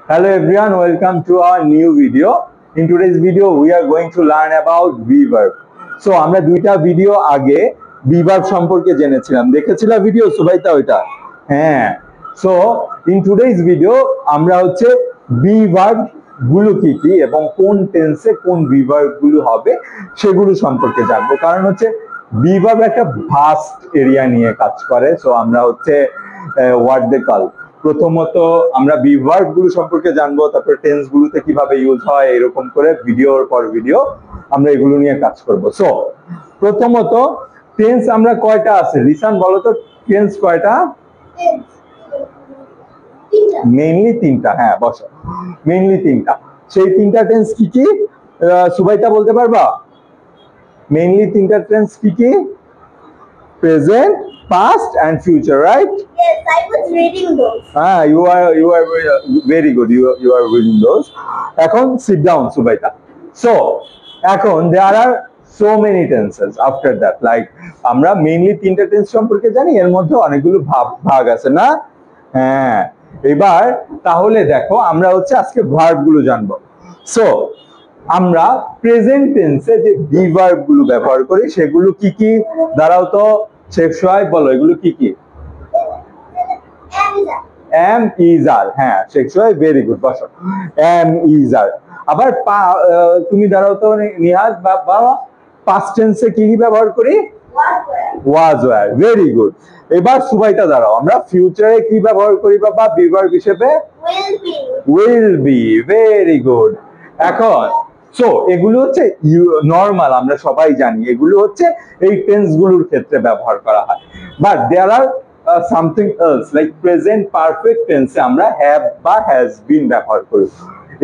Hello everyone, welcome to our new video. In today's video, we are going to learn about verb. So আমরা দুইটা video আগে verb সম্পর্কে জেনেছিলাম। দেখেছিলা video Subaita ওইটা? হ্যাঁ। So in today's video আমরা হচ্ছে verb গুলো কি কি এবং কোন টেন্সে কোন verb গুলো হবে সেগুলো সম্পর্কে জানবো। কারণ হচ্ছে verb একটা ভাস্ট এরিয়া নিয়ে কাজ করে। সো আমরা হচ্ছে what they call প্রথমত আমরা verb গুলো সম্পর্কে জানবো, তারপর টেন্স গুলোতে কিভাবে ইউজ হয়, এরকম করে ভিডিওর পর ভিডিও আমরা এগুলো নিয়ে কাজ করব। সো প্রথমত টেন্স আমরা কয়টা আছে লিসান বলো তো, টেন্স কয়টা? মেইনলি তিনটা। হ্যাঁ বসো, মেইনলি তিনটা। সেই তিনটা টেন্স কি কি সুবাইতা বলতে পারবা? মেইনলি তিনটা টেন্স কি কি? Present, past and future, right? Yes, I was reading those. You are very good. You are reading those. এখন sit down, Subaita. So এখন there are so many tenses after that. Like আমরা mainly তিনটা tense সম্পর্কে জানি, এর মধ্যে অনেকগুলো ভাগ আছে না? হ্যাঁ, এবার তাহলে দেখো আমরা হচ্ছে আজকে ভার্ব গুলো জানবো। সো আমরা প্রেজেন্ট টেন্সে যে verb গুলো ব্যবহার করি সেগুলো কি কি দাঁড়াও তো শেখ সোহাইব বলো, এগুলো কি কি? am is are। হ্যাঁ শেখ সোহাইব ভেরি গুড, বসো। am is are। আবার তুমি দাঁড়াও তো নিহাজ বাবা, পাস্ট টেন্সে কি কি ব্যবহার করি? was were। Very good. এবার সুবাইতা দাঁড়াও, আমরা ফিউচারে কি ব্যবহার করি বাবা verb হিসেবে? will be। Very good. এখন সো এগুলো হচ্ছে নরমাল, আমরা সবাই জানি এগুলো হচ্ছে এই টেন্স গুলোর ক্ষেত্রে ব্যবহার করা হয়। But there are something else like present perfect টেন্সে আমরা হ্যাভ বা হ্যাজ বিন ব্যবহার করি,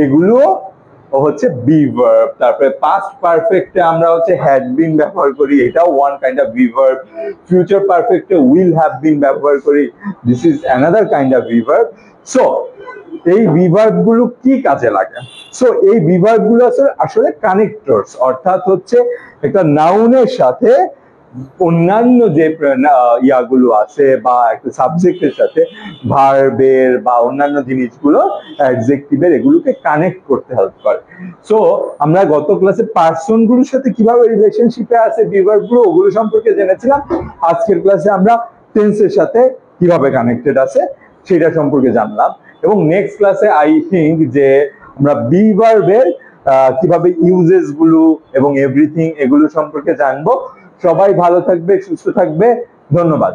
এগুলো হচ্ছে verb। তারপরে পাস্ট পারফেক্টে আমরা হচ্ছে হ্যাড বিন ব্যবহার করি, এটাও one kind of verb। Future পারফেক্টে উইল হ্যাভ বিন ব্যবহার করি, this is another kind of verb। So এই verb গুলো কি কাজে লাগে? সো এই verb গুলো আসলে কানেক্টরস, অর্থাৎ হচ্ছে একটা নাউনের সাথে অন্যান্য যে ইয়াগুলো আছে বা একটা সাবজেক্টের সাথে ভার্বের বা অন্যান্য জিনিসগুলো অ্যাডজেক্টিভের এগুলোকে কানেক্ট করতে হেল্প করে। সো আমরা গত ক্লাসে পার্সন গুলোর সাথে কিভাবে রিলেশনশিপে আছে verb গুলো ওগুলো সম্পর্কে জেনেছিলাম। আজকের ক্লাসে আমরা টেন্সের সাথে কিভাবে কানেক্টেড আছে সেটা সম্পর্কে জানলাম, এবং নেক্সট ক্লাসে আই থিঙ্ক যে আমরা verb এর কিভাবে ইউজেস গুলো এবং এভরিথিং এগুলো সম্পর্কে জানবো। সবাই ভালো থাকবে, সুস্থ থাকবে, ধন্যবাদ।